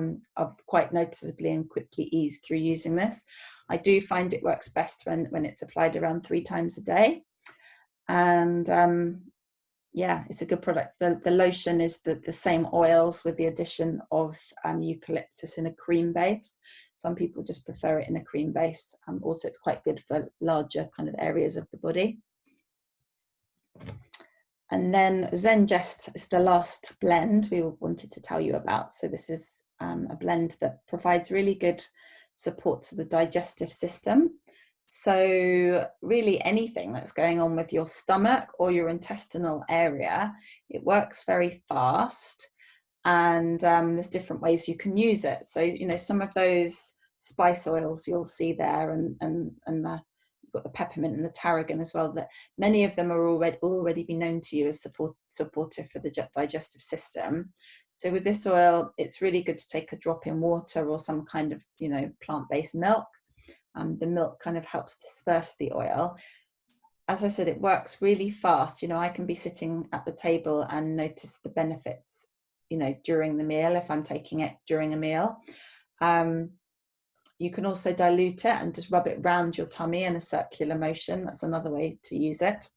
quite noticeably and quickly eased through using this. I do find it works best when it's applied around 3 times a day. And yeah, it's a good product. The lotion is the same oils with the addition of eucalyptus in a cream base. Some people just prefer it in a cream base. Also, it's quite good for larger kind of areas of the body. And then Zengest is the last blend we wanted to tell you about. So this is a blend that provides really good support to the digestive system. So really anything that's going on with your stomach or your intestinal area, it works very fast. And there's different ways you can use it. So, some of those spice oils you'll see there, and you've got the peppermint and the tarragon as well, that many of them are already been known to you as supportive for the digestive system. So with this oil, it's really good to take a drop in water or some kind of, plant-based milk. The milk kind of helps disperse the oil. As I said, it works really fast. I can be sitting at the table and notice the benefits, during the meal if I'm taking it during a meal. You can also dilute it and just rub it around your tummy in a circular motion. That's another way to use it.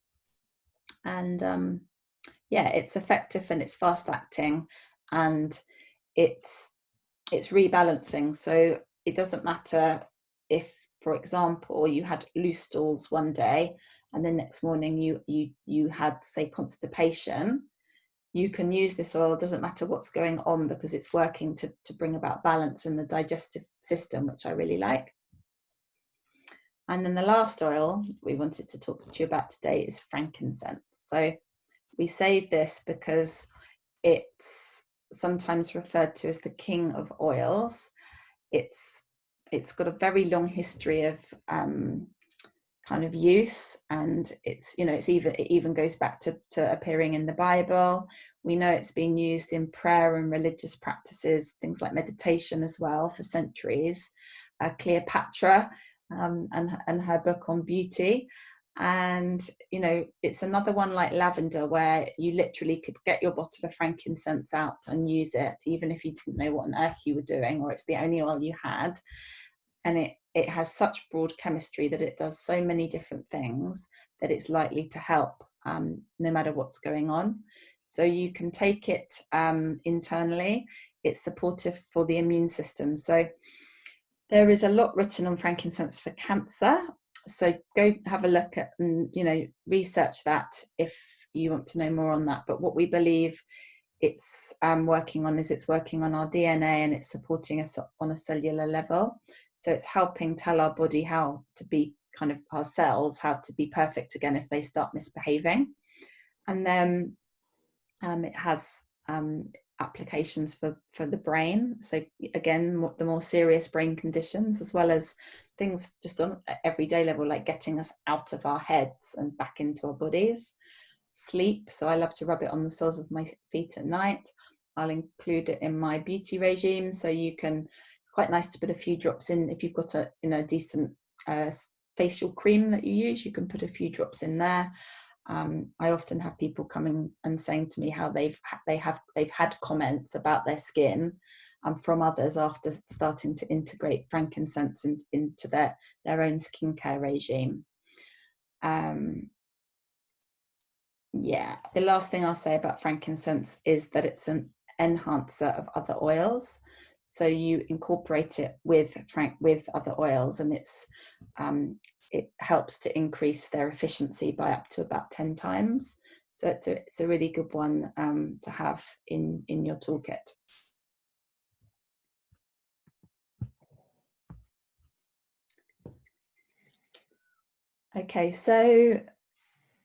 And yeah, it's effective and it's fast acting, and it's rebalancing. So it doesn't matter if, for example, you had loose stools one day and the next morning you had, say, constipation. You can use this oil, doesn't matter what's going on, because it's working to bring about balance in the digestive system, which I really like. And then the last oil we wanted to talk to you about today is frankincense. So we save this because it's sometimes referred to as the king of oils. It's got a very long history of kind of use, and it even goes back to appearing in the Bible. We know it's been used in prayer and religious practices, things like meditation as well, for centuries. Cleopatra and her book on beauty. And it's another one like lavender, where you literally could get your bottle of frankincense out and use it, even if you didn't know what on earth you were doing, or it's the only oil you had. And it has such broad chemistry that it does so many different things that it's likely to help no matter what's going on. So you can take it internally. It's supportive for the immune system. So there is a lot written on frankincense for cancer. So go have a look at and, you know, research that if you want to know more on that. But what we believe it's working on is it's working on our DNA, and it's supporting us on a cellular level. So it's helping tell our body how to be, kind of our cells, how to be perfect again if they start misbehaving. And then it has applications for the brain. So again, the more serious brain conditions, as well as things just on everyday level, like getting us out of our heads and back into our bodies. Sleep. So I love to rub it on the soles of my feet at night. I'll include it in my beauty regime. So you can, it's quite nice to put a few drops in. If you've got a, you know, decent facial cream that you use, you can put a few drops in there. I often have people coming and saying to me how they've had comments about their skin from others after starting to integrate frankincense into their own skincare regime. Yeah, the last thing I'll say about frankincense is that it's an enhancer of other oils. So you incorporate it with other oils, and it helps to increase their efficiency by up to about 10 times. So it's a really good one to have in your toolkit. Okay, so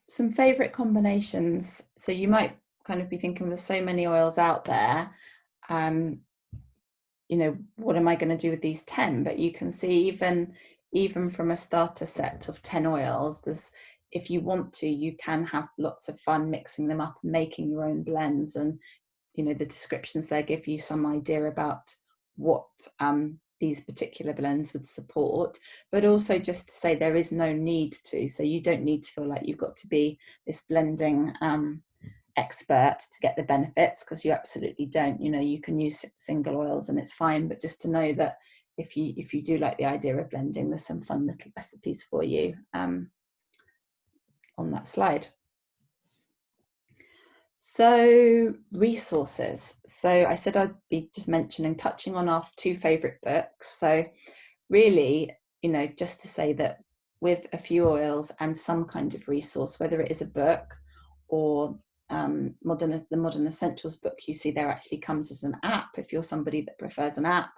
some favorite combinations. So you might kind of be thinking, there's so many oils out there. You know, what am I going to do with these 10? But you can see even from a starter set of 10 oils, there's, if you want to, you can have lots of fun mixing them up and making your own blends. And, you know, the descriptions there give you some idea about what these particular blends would support, but also just to say there is no need to. So you don't need to feel like you've got to be this blending expert to get the benefits, because you absolutely don't. You know, you can use single oils and it's fine, but just to know that if you do like the idea of blending, there's some fun little recipes for you on that slide. So resources. So I said I'd be just touching on our 2 favorite books. So really, you know, just to say that with a few oils and some kind of resource, whether it is a book or the Modern Essentials book you see there actually comes as an app if you're somebody that prefers an app.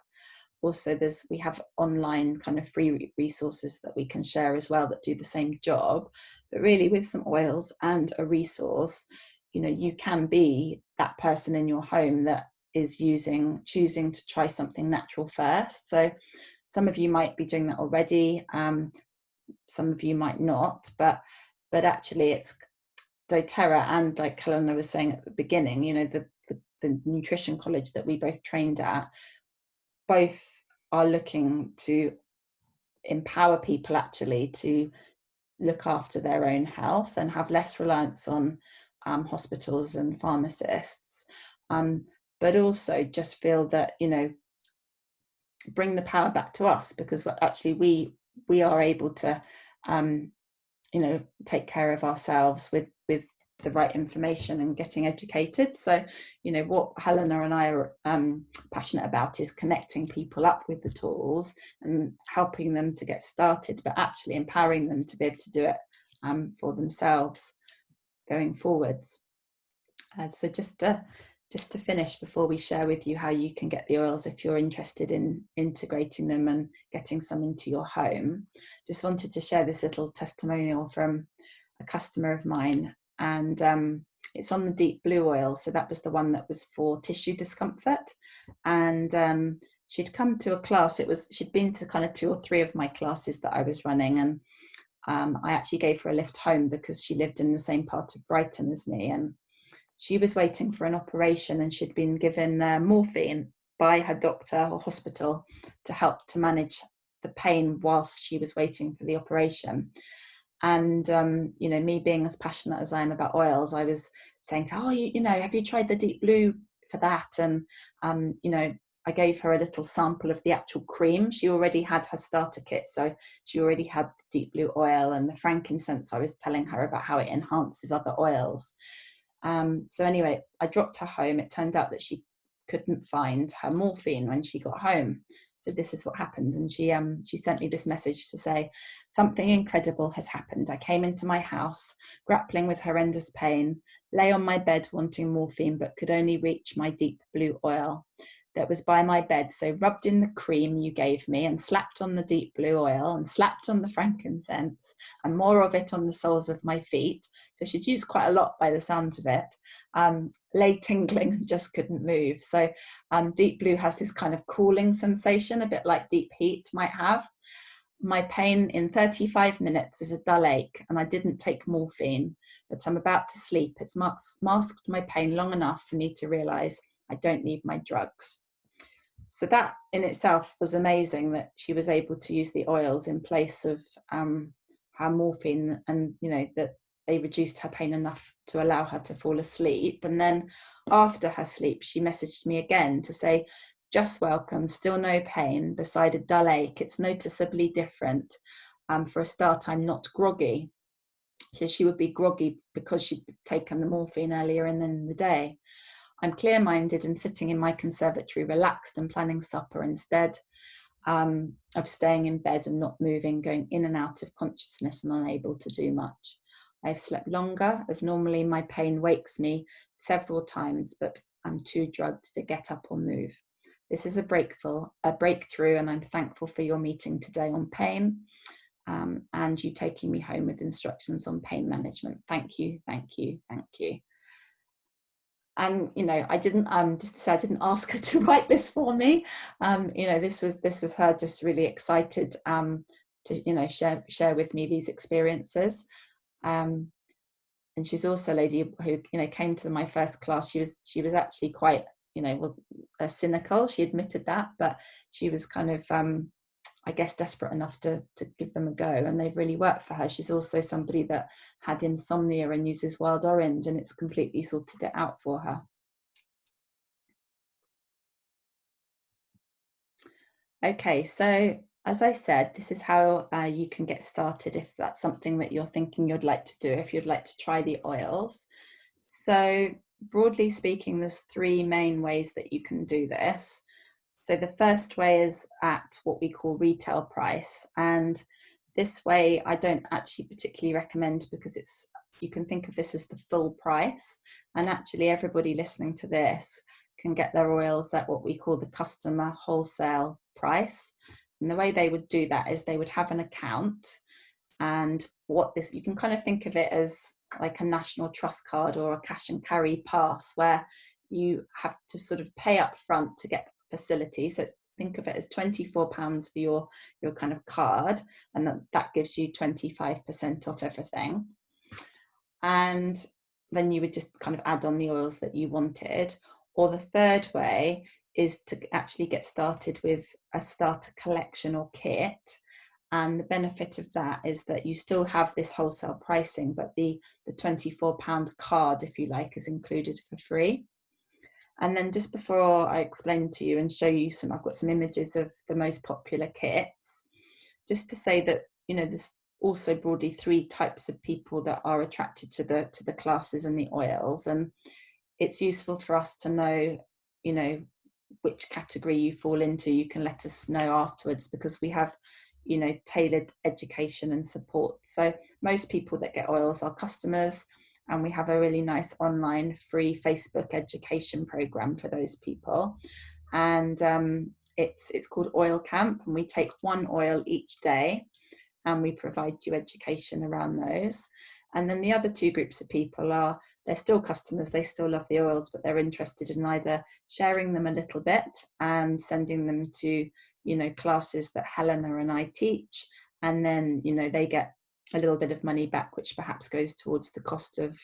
Also, we have online kind of free resources that we can share as well that do the same job. But really, with some oils and a resource, you know, you can be that person in your home that is choosing to try something natural first. So some of you might be doing that already. Some of you might not, but actually it's dōTERRA, and like Helena was saying at the beginning, you know, the nutrition college that we both trained at, both are looking to empower people actually to look after their own health and have less reliance on hospitals and pharmacists, but also just feel that, you know, bring the power back to us, because actually we are able to you know, take care of ourselves with the right information and getting educated. So, you know, what Helena and I are passionate about is connecting people up with the tools and helping them to get started, but actually empowering them to be able to do it for themselves going forwards. So just to finish before we share with you how you can get the oils if you're interested in integrating them and getting some into your home, just wanted to share this little testimonial from a customer of mine, and it's on the deep blue oil. So that was the one that was for tissue discomfort, and she'd come to a class. She'd been to kind of 2 or 3 of my classes that I was running, and I actually gave her a lift home because she lived in the same part of Brighton as me, and she was waiting for an operation, and she'd been given morphine by her doctor or hospital to help to manage the pain whilst she was waiting for the operation. And you know, me being as passionate as I am about oils, I was saying to her, you know, have you tried the deep blue for that? And you know, I gave her a little sample of the actual cream. She already had her starter kit, so she already had the deep blue oil and the frankincense. I was telling her about how it enhances other oils. So anyway, I dropped her home. It turned out that she couldn't find her morphine when she got home. So this is what happened. And she sent me this message to say, something incredible has happened. I came into my house, grappling with horrendous pain, lay on my bed wanting morphine, but could only reach my deep blue oil that was by my bed. So rubbed in the cream you gave me and slapped on the deep blue oil and slapped on the frankincense and more of it on the soles of my feet. So she'd used quite a lot by the sounds of it. Lay tingling and just couldn't move. So deep blue has this kind of cooling sensation, a bit like deep heat might have. My pain in 35 minutes is a dull ache, and I didn't take morphine, but I'm about to sleep. It's masked my pain long enough for me to realize I don't need my drugs. So that in itself was amazing, that she was able to use the oils in place of her morphine, and that they reduced her pain enough to allow her to fall asleep. And then after her sleep, she messaged me again to say, just welcome, still no pain, beside a dull ache. It's noticeably different. For a start, I'm not groggy. So she would be groggy because she'd taken the morphine earlier in the day. I'm clear-minded and sitting in my conservatory, relaxed and planning supper instead of staying in bed and not moving, going in and out of consciousness and unable to do much. I've slept longer, as normally my pain wakes me several times, but I'm too drugged to get up or move. This is a breakthrough, and I'm thankful for your meeting today on pain and you taking me home with instructions on pain management. Thank you, thank you, thank you. And I didn't just to say, I didn't ask her to write this for me. This was her just really excited to share with me these experiences. And she's also a lady who came to my first class. She was actually quite cynical. She admitted that, but she was kind of I guess desperate enough to give them a go, and they've really worked for her. She's also somebody that had insomnia and uses wild orange, and it's completely sorted it out for her. Okay, so as I said, this is how you can get started if that's something that you're thinking you'd like to do, if you'd like to try the oils. So broadly speaking, there's three main ways that you can do this. So the first way is at what we call retail price. And this way I don't actually particularly recommend, because you can think of this as the full price. And actually everybody listening to this can get their oils at what we call the customer wholesale price. And the way they would do that is they would have an account, and you can kind of think of it as like a national trust card or a cash and carry pass, where you have to sort of pay up front to get facility. So think of it as £24 for your kind of card, and that gives you 25% off everything. And then you would just kind of add on the oils that you wanted. Or the third way is to actually get started with a starter collection or kit. And the benefit of that is that you still have this wholesale pricing, but the £24 card, if you like, is included for free. And then just before I explain to you and show you I've got some images of the most popular kits, just to say that, there's also broadly three types of people that are attracted to the classes and the oils. And it's useful for us to know, which category you fall into. You can let us know afterwards, because we have, tailored education and support. So most people that get oils are customers, and we have a really nice online free Facebook education program for those people. And it's called Oil Camp, and we take one oil each day, and we provide you education around those. And then the other two groups of people they're still customers, they still love the oils, but they're interested in either sharing them a little bit and sending them to, classes that Helena and I teach. And then, they get a little bit of money back, which perhaps goes towards the cost of,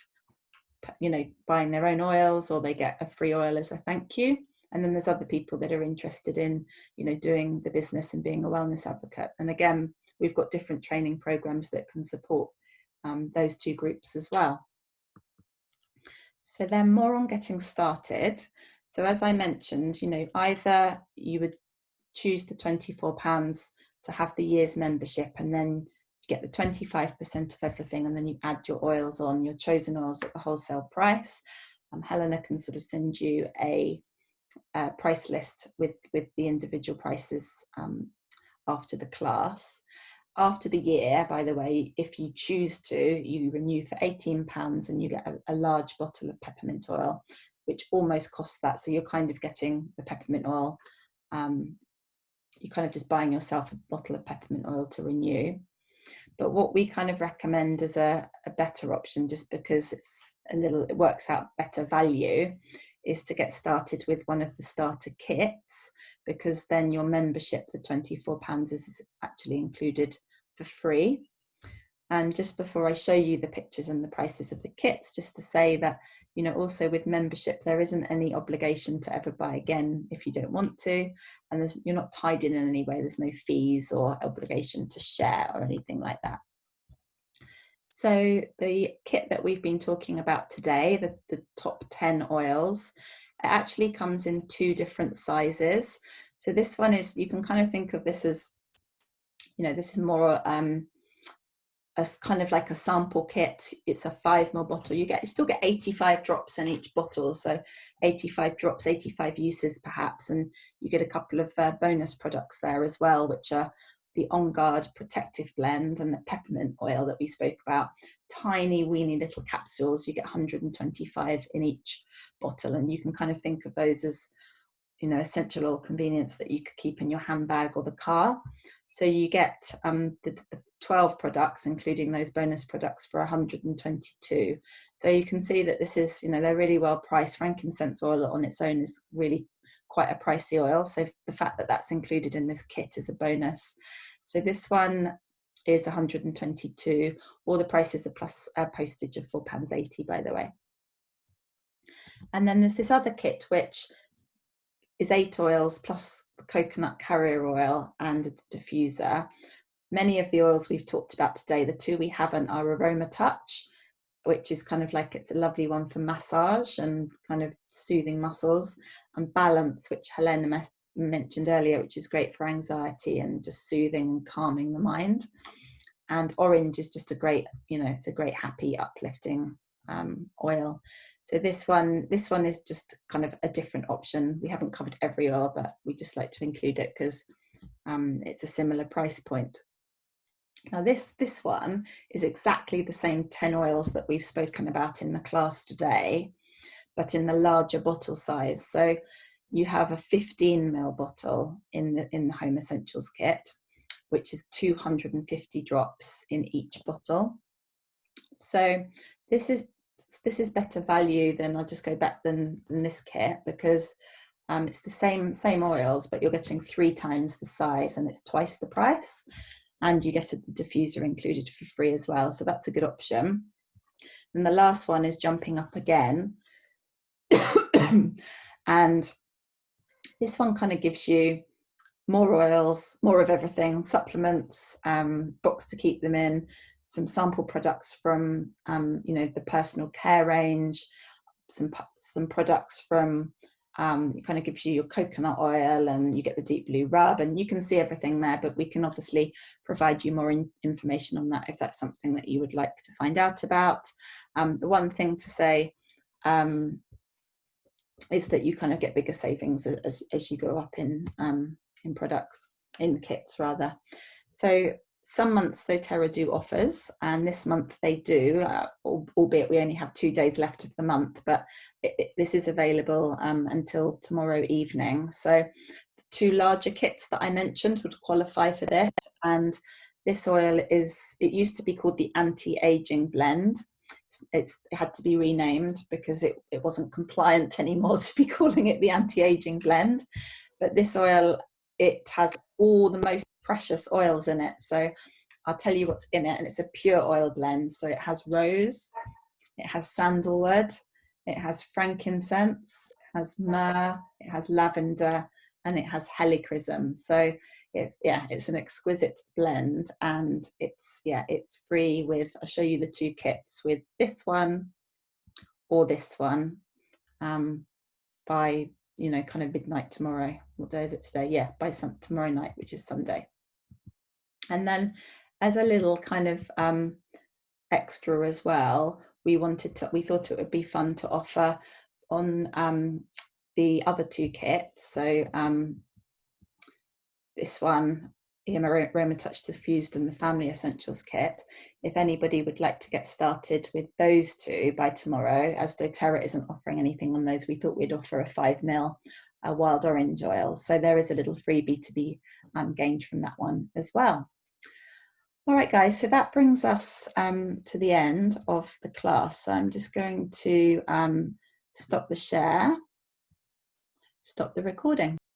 buying their own oils, or they get a free oil as a thank you. And then there's other people that are interested in, doing the business and being a wellness advocate. And again, we've got different training programs that can support those two groups as well. So then more on getting started. So as I mentioned, either you would choose the £24 to have the year's membership, and then get the 25% of everything, and then you add your oils on, your chosen oils at the wholesale price. Helena can sort of send you a price list with the individual prices after the class. After the year, by the way, if you choose to, you renew for £18 and you get a large bottle of peppermint oil, which almost costs that. So you're kind of getting the peppermint oil. You're kind of just buying yourself a bottle of peppermint oil to renew. But what we kind of recommend as a better option, just because it works out better value, is to get started with one of the starter kits, because then your membership, the £24, is actually included for free. And just before I show you the pictures and the prices of the kits, just to say that, you know, also with membership, there isn't any obligation to ever buy again if you don't want to. And you're not tied in any way. There's no fees or obligation to share or anything like that. So the kit that we've been talking about today, the top 10 oils, it actually comes in 2 different sizes. So this one is, you can kind of think of this as, you know, this is more a kind of like a sample kit. It's a 5 ml bottle. You still get 85 drops in each bottle, so 85 drops, 85 uses perhaps, and you get a couple of bonus products there as well, which are the On Guard Protective Blend and the peppermint oil that we spoke about. Tiny weeny little capsules. You get 125 in each bottle, and you can kind of think of those as, you know, essential oil convenience that you could keep in your handbag or the car. So you get the 12 products, including those bonus products, for 122. So you can see that this is, you know, they're really well priced. Frankincense oil on its own is really quite a pricey oil. So the fact that that's included in this kit is a bonus. So this one is 122. All the prices are plus postage of £4.80, by the way. And then there's this other kit, which is 8 oils plus coconut carrier oil and a diffuser. Many of the oils we've talked about today, the 2 we haven't are Aroma Touch, which is kind of like, it's a lovely one for massage and kind of soothing muscles, and Balance, which Helena mentioned earlier, which is great for anxiety and just soothing and calming the mind. And Orange is just a great, you know, it's a great happy uplifting oil. So this one is just kind of a different option. We haven't covered every oil, but we just like to include it because it's a similar price point. Now this one is exactly the same 10 oils that we've spoken about in the class today, but in the larger bottle size. So you have a 15 ml bottle in the Home Essentials kit, which is 250 drops in each bottle. So this is better value than, I'll just go back than this kit, because it's the same oils, but you're getting 3 times the size and it's twice the price, and you get a diffuser included for free as well. So that's a good option. And the last one is Jumping Up Again. And this one kind of gives you more oils, more of everything, supplements, box to keep them in, some sample products from you know, the personal care range, some products from it kind of gives you your coconut oil, and you get the deep blue rub, and you can see everything there, but we can obviously provide you more information on that if that's something that you would like to find out about. The one thing to say is that you kind of get bigger savings as you go up in products, in the kits rather. So some months dōTERRA do offers, and this month they do, albeit we only have 2 days left of the month, but this is available until tomorrow evening. So the 2 larger kits that I mentioned would qualify for this, and this oil it used to be called the anti-aging blend. It had to be renamed because it wasn't compliant anymore to be calling it the anti-aging blend. But this oil, it has all the most precious oils in it. So I'll tell you what's in it, and it's a pure oil blend. So it has rose, it has sandalwood, it has frankincense, it has myrrh, it has lavender, and it has helichrysum. So it's an exquisite blend, and it's free with, I'll show you the 2 kits, with this one or this one by, you know, kind of midnight tomorrow. What day is it today? Yeah, by tomorrow night, which is Sunday. And then as a little kind of extra as well, we thought it would be fun to offer on the other two kits. So this one, Roma Touch Diffused, and the Family Essentials kit. If anybody would like to get started with those two by tomorrow, as dōTERRA isn't offering anything on those, we thought we'd offer a 5ml wild orange oil. So there is a little freebie to be gained from that one as well. All right, guys, so that brings us to the end of the class. So I'm just going to stop the share, stop the recording.